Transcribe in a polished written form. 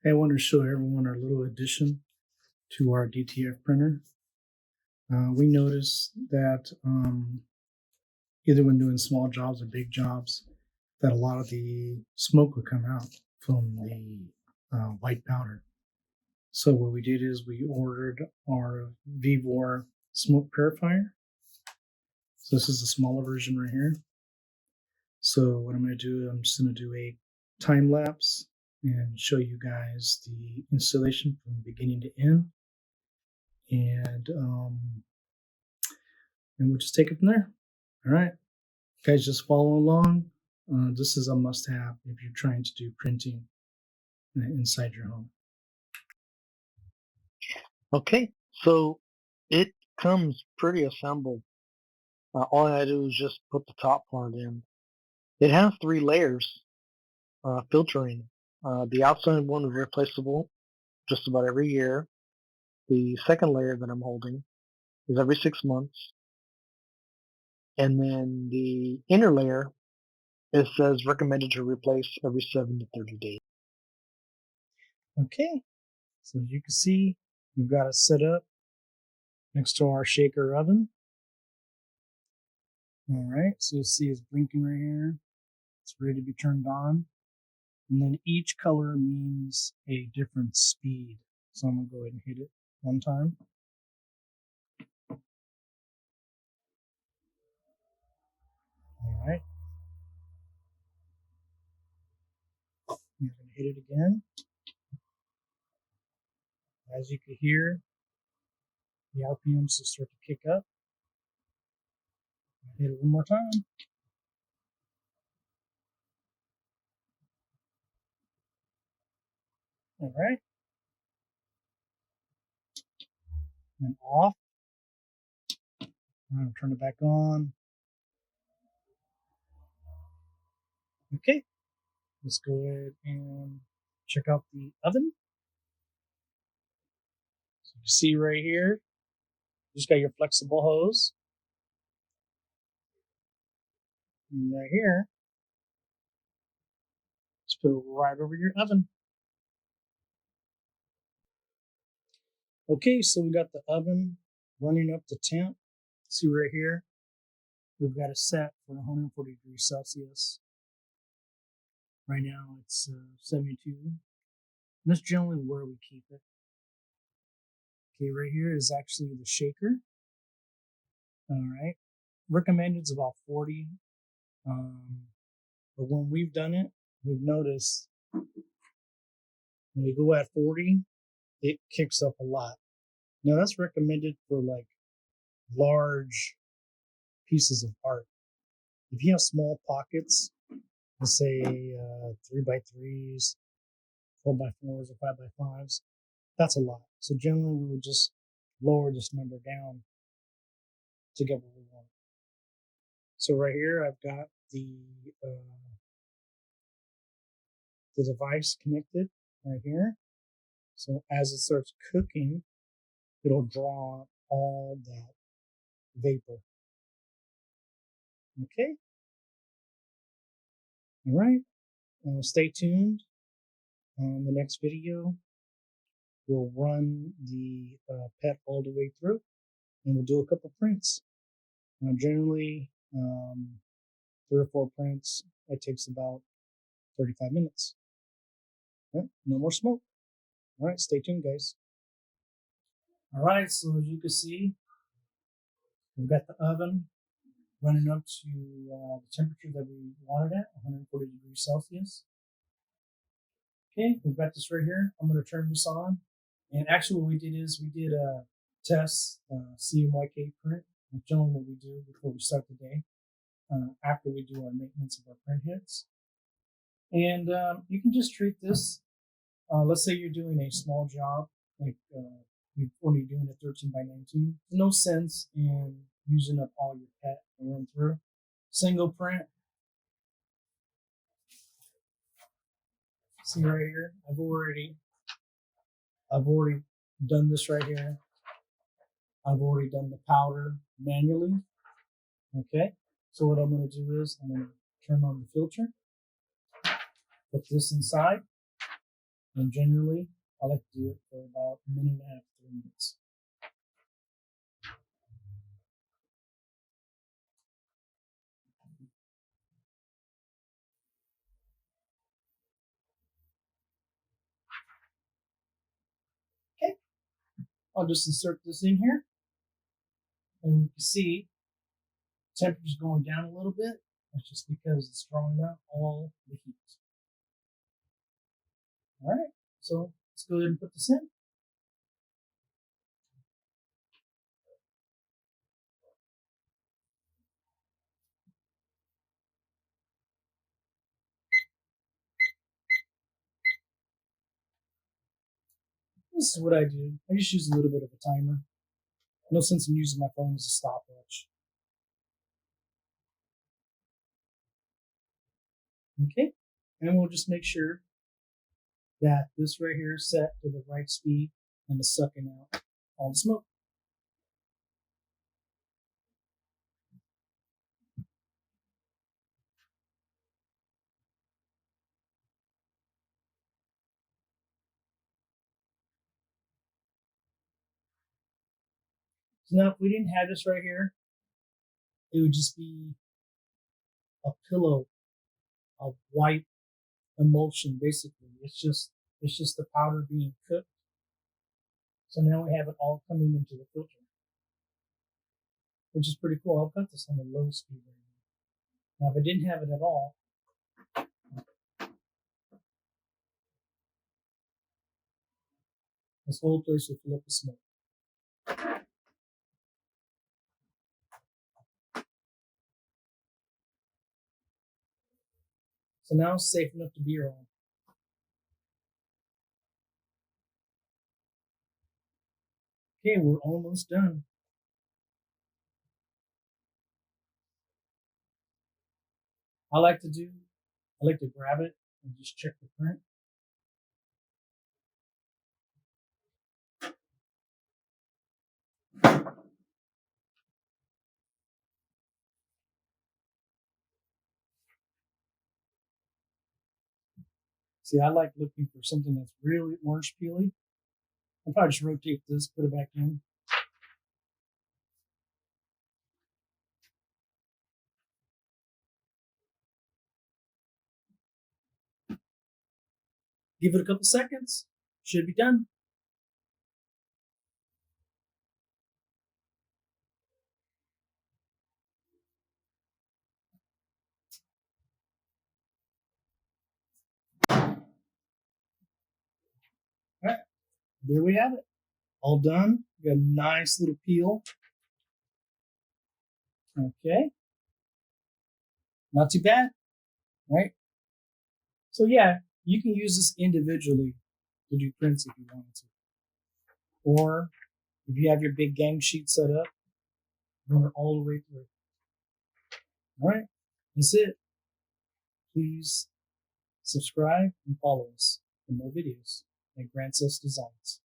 I want to show everyone our little addition to our DTF printer. We noticed that either when doing small jobs or big jobs, that a lot of the smoke would come out from the white powder. So what we did is we ordered our Vevor smoke purifier. So this is the smaller version right here. So what I'm going to do, I'm just going to do a time lapse and show you guys the installation from beginning to end. And we'll just take it from there. All right, guys, just follow along. This is a must-have if you're trying to do printing inside your home. Okay, so it comes pretty assembled. All I do is just put the top part in. It has 3 layers filtering. The outside one is replaceable just about every year. The second layer that I'm holding is every 6 months. And then the inner layer, it says recommended to replace every 7 to 30 days. Okay, so as you can see, we've got it set up next to our shaker oven. All right, so you'll see it's blinking right here. It's ready to be turned on. And then each color means a different speed. So I'm going to go ahead and hit it one time. All right. I'm going to hit it again. As you can hear, the RPMs will start to kick up. Hit it one more time. All right. And off. I'm going to turn it back on. Okay. Let's go ahead and check out the oven. So you see right here, you just got your flexible hose. And right here, just put it right over your oven. Okay, so we got the oven running up to temp. See right here, we've got it set for 140 degrees Celsius. Right now it's 72. And that's generally where we keep it. Okay, right here is actually the shaker. All right, recommended is about 40. But when we've done it, we've noticed when we go at 40, it kicks up a lot. Now that's recommended for like large pieces of art. If you have small pockets, let's say 3x3s, 4x4s, or 5x5s, that's a lot. So generally we would just lower this number down to get what we want. So right here I've got the device connected right here. So as it starts cooking, it'll draw all that vapor. Okay. All right. Stay tuned. On the next video, we'll run the PET all the way through, and we'll do a couple prints. Generally, 3 or 4 prints. It takes about 35 minutes. Okay. No more smoke. All right. Stay tuned, guys. All right. So as you can see, we've got the oven running up to the temperature that we wanted at, 140 degrees Celsius. Okay, we've got this right here. I'm going to turn this on. And actually what we did is we did a test CMYK print. That's generally what we do before we start the day, after we do our maintenance of our print heads. And you can just treat this. Let's say you're doing a small job, like you're only doing a 13x19. There's no sense in using up all your PET and run through. Single print. See right here, I've already done this right here. I've already done the powder manually. Okay, so what I'm going to do is I'm going to turn on the filter, put this inside, And generally, I like to do it for about a minute and a half, 3 minutes. Okay, I'll just insert this in here, and you can see temperature's going down a little bit. That's just because it's drawing out all the heat. All right, so let's go ahead and put this in. This is what I do. I just use a little bit of a timer. No sense in using my phone as a stopwatch. Okay, and we'll just make sure that this right here is set to the right speed and it's sucking out all the smoke. So now if we didn't have this right here, it would just be a pillow of white emulsion basically. It's just the powder being cooked. So now we have it all coming into the filter, which is pretty cool. I've got this on the low speed right now. Now if I didn't have it at all, this whole place would fill up with smoke. So now it's safe enough to be around. Okay, we're almost done. I like to grab it and just check the print. See, I like looking for something that's really orange peely. I'll probably just rotate this, put it back in. Give it a couple seconds. Should be done. All right, there we have it. All done. Got a nice little peel. Okay. Not too bad, right? So yeah, you can use this individually to do prints if you wanted to. Or if you have your big gang sheet set up, run it all the way through. All right, that's it. Please subscribe and follow us for more videos at Grant's Designs.